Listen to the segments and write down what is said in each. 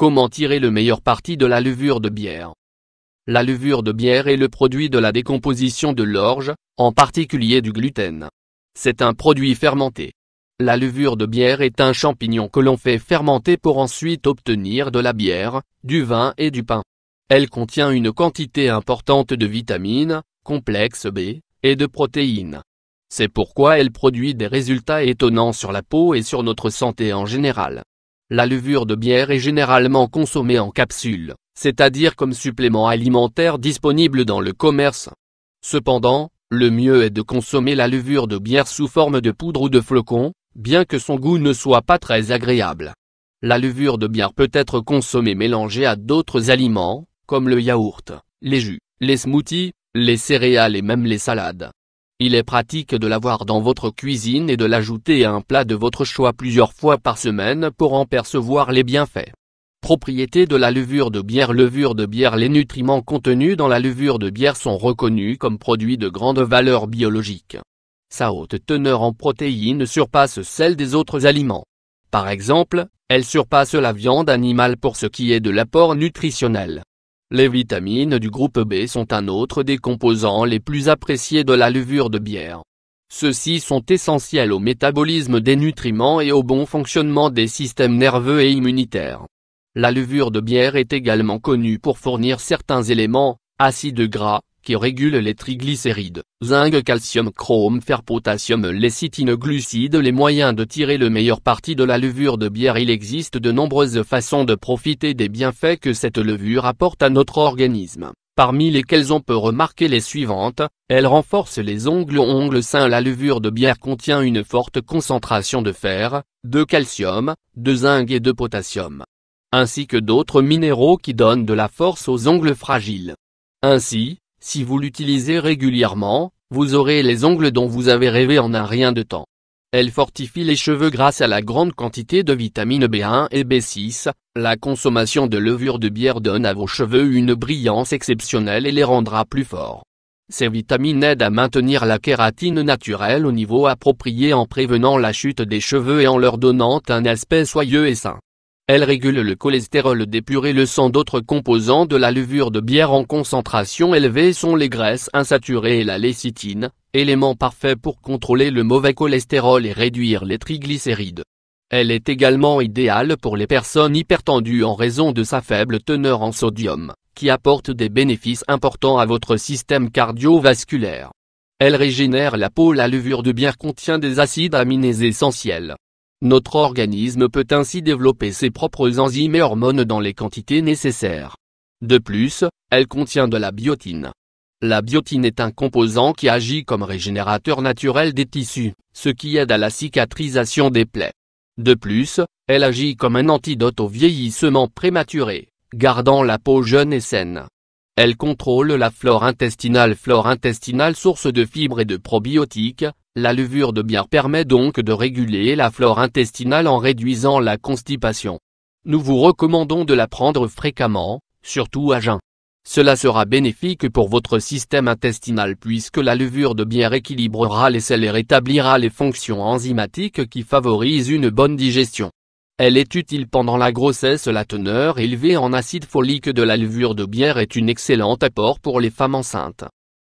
Comment tirer le meilleur parti de la levure de bière? La levure de bière est le produit de la décomposition de l'orge, en particulier du gluten. C'est un produit fermenté. La levure de bière est un champignon que l'on fait fermenter pour ensuite obtenir de la bière, du vin et du pain. Elle contient une quantité importante de vitamines, complexes B, et de protéines. C'est pourquoi elle produit des résultats étonnants sur la peau et sur notre santé en général. La levure de bière est généralement consommée en capsules, c'est-à-dire comme supplément alimentaire disponible dans le commerce. Cependant, le mieux est de consommer la levure de bière sous forme de poudre ou de flocons, bien que son goût ne soit pas très agréable. La levure de bière peut être consommée mélangée à d'autres aliments, comme le yaourt, les jus, les smoothies, les céréales et même les salades. Il est pratique de l'avoir dans votre cuisine et de l'ajouter à un plat de votre choix plusieurs fois par semaine pour en percevoir les bienfaits. Propriétés de la levure de bière. Levure de bière. Les nutriments contenus dans la levure de bière sont reconnus comme produits de grande valeur biologique. Sa haute teneur en protéines surpasse celle des autres aliments. Par exemple, elle surpasse la viande animale pour ce qui est de l'apport nutritionnel. Les vitamines du groupe B sont un autre des composants les plus appréciés de la levure de bière. Ceux-ci sont essentiels au métabolisme des nutriments et au bon fonctionnement des systèmes nerveux et immunitaires. La levure de bière est également connue pour fournir certains éléments, acides gras, qui régulent les triglycérides, zinc, calcium, chrome, fer, potassium, lécithine, glucides. Les moyens de tirer le meilleur parti de la levure de bière. Il existe de nombreuses façons de profiter des bienfaits que cette levure apporte à notre organisme, parmi lesquelles on peut remarquer les suivantes. Elle renforce les ongles sains. La levure de bière contient une forte concentration de fer, de calcium, de zinc et de potassium, ainsi que d'autres minéraux qui donnent de la force aux ongles fragiles. Ainsi, si vous l'utilisez régulièrement, vous aurez les ongles dont vous avez rêvé en un rien de temps. Elle fortifie les cheveux grâce à la grande quantité de vitamines B1 et B6. La consommation de levure de bière donne à vos cheveux une brillance exceptionnelle et les rendra plus forts. Ces vitamines aident à maintenir la kératine naturelle au niveau approprié en prévenant la chute des cheveux et en leur donnant un aspect soyeux et sain. Elle régule le cholestérol depuré. Le sang. D'autres composants de la levure de bière en concentration élevée sont les graisses insaturées et la lécithine, élément parfait pour contrôler le mauvais cholestérol et réduire les triglycérides. Elle est également idéale pour les personnes hypertendues en raison de sa faible teneur en sodium, qui apporte des bénéfices importants à votre système cardiovasculaire. Elle régénère la peau. La levure de bière contient des acides aminés essentiels. Notre organisme peut ainsi développer ses propres enzymes et hormones dans les quantités nécessaires. De plus, elle contient de la biotine. La biotine est un composant qui agit comme régénérateur naturel des tissus, ce qui aide à la cicatrisation des plaies. De plus, elle agit comme un antidote au vieillissement prématuré, gardant la peau jeune et saine. Elle contrôle la flore intestinale. Flore intestinale, source de fibres et de probiotiques. La levure de bière permet donc de réguler la flore intestinale en réduisant la constipation. Nous vous recommandons de la prendre fréquemment, surtout à jeun. Cela sera bénéfique pour votre système intestinal puisque la levure de bière équilibrera les sels et rétablira les fonctions enzymatiques qui favorisent une bonne digestion. Elle est utile pendant la grossesse. La teneur élevée en acide folique de la levure de bière est un excellent apport pour les femmes enceintes.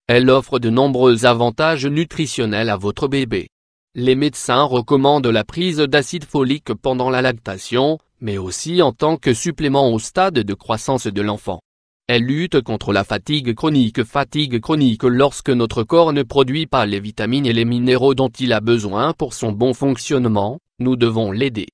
Elle offre de nombreux avantages nutritionnels à votre bébé. Les médecins recommandent la prise d'acide folique pendant la lactation, mais aussi en tant que supplément au stade de croissance de l'enfant. Elle lutte contre la fatigue chronique. Fatigue chronique. Lorsque notre corps ne produit pas les vitamines et les minéraux dont il a besoin pour son bon fonctionnement, nous devons l'aider.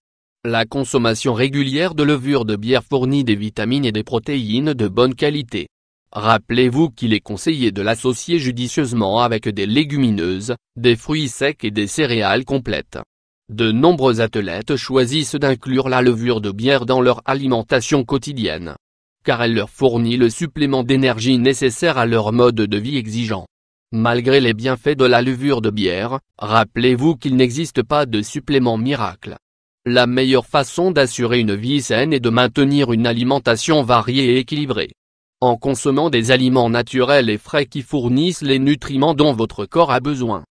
La consommation régulière de levure de bière fournit des vitamines et des protéines de bonne qualité. Rappelez-vous qu'il est conseillé de l'associer judicieusement avec des légumineuses, des fruits secs et des céréales complètes. De nombreux athlètes choisissent d'inclure la levure de bière dans leur alimentation quotidienne, car elle leur fournit le supplément d'énergie nécessaire à leur mode de vie exigeant. Malgré les bienfaits de la levure de bière, rappelez-vous qu'il n'existe pas de supplément miracle. La meilleure façon d'assurer une vie saine est de maintenir une alimentation variée et équilibrée, en consommant des aliments naturels et frais qui fournissent les nutriments dont votre corps a besoin.